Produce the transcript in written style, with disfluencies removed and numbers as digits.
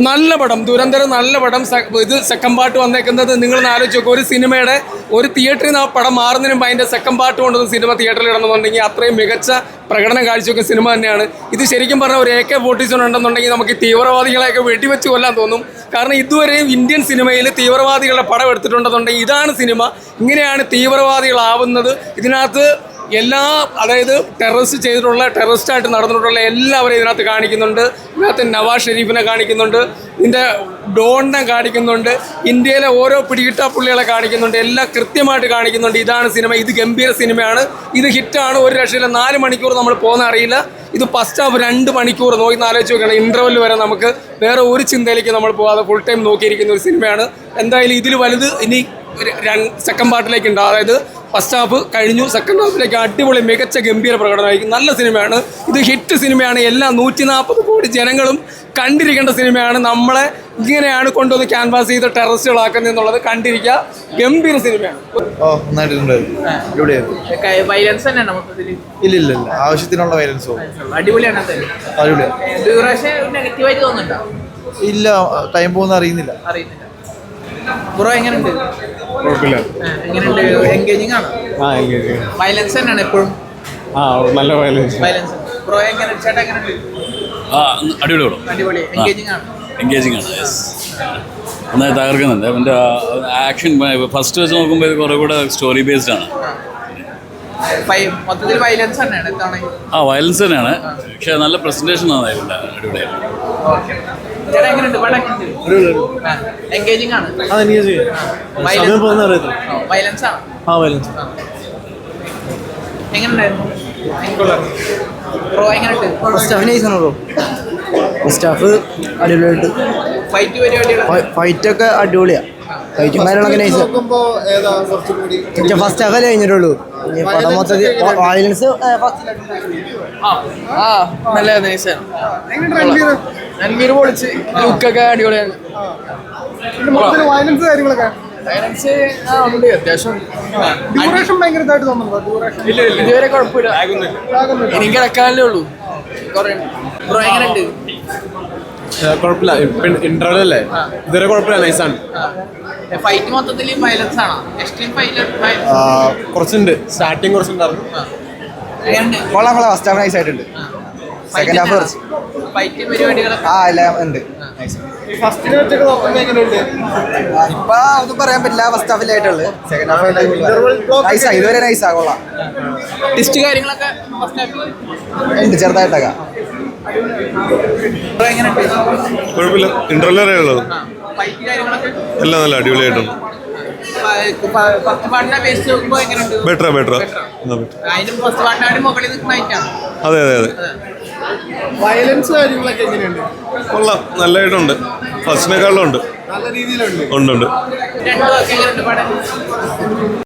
നല്ല പടം, ദുരന്തരം നല്ല പടം. ഇത് സെക്കൻഡ് പാർട്ട് വന്നേക്കുന്നത് നിങ്ങളൊന്ന് ആലോചിച്ച് നോക്കുക. ഒരു സിനിമയുടെ ഒരു തിയേറ്ററിൽ നിന്ന് ആ പടം മാറുന്നതിന് മുമ്പ് അതിൻ്റെ സെക്കൻഡ് പാർട്ട് കൊണ്ടുവന്ന് സിനിമ തിയേറ്ററിൽ ഇടണമെന്നുണ്ടെങ്കിൽ അത്രയും മികച്ച പ്രകടനം കാഴ്ചവെക്കുന്ന സിനിമ തന്നെയാണ് ഇത്. ശരിക്കും പറഞ്ഞാൽ ഒരു AK-47 ഉണ്ടെന്നുണ്ടെങ്കിൽ നമുക്ക് തീവ്രവാദികളെയൊക്കെ വെടിവെച്ച് കൊല്ലാൻ തോന്നും. കാരണം ഇതുവരെയും ഇന്ത്യൻ സിനിമയിൽ തീവ്രവാദികളുടെ പടം എടുത്തിട്ടുണ്ടെന്നുണ്ടെങ്കിൽ ഇതാണ് സിനിമ. ഇങ്ങനെയാണ് തീവ്രവാദികളാവുന്നത്. ഇതിനകത്ത് അതായത് ടെററിസ്റ്റായിട്ട് നടന്നിട്ടുള്ള എല്ലാവരും ഇതിനകത്ത് കാണിക്കുന്നുണ്ട്. ഇതിനകത്ത് നവാസ് ഷെരീഫിനെ കാണിക്കുന്നുണ്ട്, ഇതിൻ്റെ ഡോണിനെ കാണിക്കുന്നുണ്ട്, ഇന്ത്യയിലെ ഓരോ പിടികിട്ടാപ്പുള്ളികളെ കാണിക്കുന്നുണ്ട്, എല്ലാം കൃത്യമായിട്ട് കാണിക്കുന്നുണ്ട്. ഇതാണ് സിനിമ. ഇത് ഗംഭീര സിനിമയാണ്. ഇത് ഹിറ്റാണ്. ഒരു രക്ഷയില്ല. 4 മണിക്കൂർ നമ്മൾ പോകുന്ന അറിയില്ല. ഇത് ഫസ്റ്റ് ഹാഫ് 2 മണിക്കൂർ നോക്കി ആലോചിച്ച് നോക്കണം. ഇൻ്റർവെൽ വരെ നമുക്ക് വേറെ ഒരു ചിന്തയിലേക്ക് നമ്മൾ പോകാതെ ഫുൾ ടൈം നോക്കിയിരിക്കുന്ന ഒരു സിനിമയാണ്. എന്തായാലും ഇതിൽ വലുത് ഇനി സെക്കൻഡ് പാർട്ടിലേക്ക് ഉണ്ട്. അതായത് ഫസ്റ്റ് ഹാഫ് കഴിഞ്ഞു, സെക്കൻഡ് ഹാഫിലേക്ക് അടിപൊളി മികച്ച ഗംഭീര പ്രകടനമായിരിക്കും. നല്ല സിനിമയാണ്. ഇത് ഹിറ്റ് സിനിമയാണ്. എല്ലാ 140 കോടി ജനങ്ങളും കണ്ടിരിക്കേണ്ട സിനിമയാണ്. നമ്മളെ ഇങ്ങനെയാണ് കൊണ്ടുവന്ന് ക്യാൻവാസ് ചെയ്ത് ടെററിസ്റ്റുകളാക്കുന്നത് എന്നുള്ളത് കണ്ടിരിക്കുക. ഗംഭീര സിനിമയാണ്. ഇല്ല, ആവശ്യത്തിനുള്ള വയലൻസോ ഇല്ല. ടൈം പോകുന്ന അറിയുന്നില്ല. ബ്രോ എങ്ങനെയുണ്ട്? എൻഗേജിംഗ് ആണ്. വയലൻസ് തന്നെയാണ് എപ്പോഴും. നല്ല വയലൻസ്. ബ്രോ എങ്ങനെ ചേട്ടാ എങ്ങനെയുണ്ട്? അടിപൊളി. എൻഗേജിംഗ് ആണ്. നന്നായി തകർക്കുന്നുണ്ട്. അവൻ്റെ ആക്ഷൻ ഫസ്റ്റ് വെച്ച് നോക്കുമ്പോൾ ഇത് കുറേ കൂടെ സ്റ്റോറി ബേസ്ഡ് ആണ്. മൊത്തത്തിൽ വയലൻസ് തന്നെയാണ്. വയലൻസ് തന്നെയാണ്, പക്ഷെ നല്ല പ്രസന്റേഷൻ നന്നായിട്ടുണ്ട്. അടിപൊളിയായിരുന്നു. എൻഗേജിംഗ് ആണ്. വയലൻസ് ആണ്. എങ്ങനെയുണ്ടായിരുന്നു? ബ്രോ എങ്ങനെയുണ്ട്? ഫസ്റ്റ് ഹാഫ് അടിപൊളിയായിട്ട്. ഫൈറ്റൊക്കെ അടിപൊളിയാ. ഫൈറ്റും കാര്യങ്ങളൊക്കെ നൈസ്. ഫസ്റ്റ് ഹാഫ് കഴിഞ്ഞിട്ടുള്ളൂ. പടം മൊത്തത്തിൽ വയലൻസ് നല്ല നൈസാണ്. രൺവീർ പൊളിച്ച്, ലുക്കൊക്കെ അടിപൊളിയാണ്. വയലൻസ് ഉണ്ട് അത്യാവശ്യം. ഇതുവരെ കുഴപ്പമില്ല. ഇനി കിടക്കാനല്ലേ ഉള്ളൂ. ബ്രോ എങ്ങനെയുണ്ട്? കുഴപ്പമില്ല. ഇന്റർവെൽ അല്ലേ, ഇതുവരെ കുഴപ്പമില്ല. നൈസാണ്. ഫൈറ്റ് മൊത്തത്തിൽ വയലൻസ് ആണോ? എക്സ്ട്രീം കുറച്ചുണ്ട്. സ്റ്റാർട്ടിങ് കുറച്ചുണ്ടായിരുന്നു. കൊള്ളാം. ഫസ്റ്റ് ഹാഫ് നൈസ് ആയിട്ടുണ്ട്. സെക്കൻഡ് ഹാഫ് ഫൈറ്റ് പരിപാടികളൊക്കെ എല്ലാം ഉണ്ട്. ഇപ്പൊ ഒന്നും പറയാൻ പറ്റില്ല. ഫസ്റ്റ് ഹാഫിലായിട്ടുള്ളു. സെക്കൻഡ് ഹാഫ് നൈസാ. ഇതുവരെ നൈസാ. കൊള്ളാം. ടിസ്റ്റ് കാര്യങ്ങളൊക്കെ ഉണ്ട് ചെറുതായിട്ടൊക്കെ. കുഴപ്പമില്ല. ഇന്റർവെൽ വരെ ഉള്ളത് എല്ലാം നല്ല അടിപൊളിയായിട്ടുണ്ട്. ബെറ്റർ. അതെ. വയലൻസ് കാര്യങ്ങളൊക്കെ എങ്ങനെയുണ്ട്? കൊള്ളാം, നല്ലതായിട്ടുണ്ട്. ഫസ്റ്റിനേക്കാളും ഉണ്ട്. നല്ല രീതിയിലുണ്ട്. ഉണ്ട്.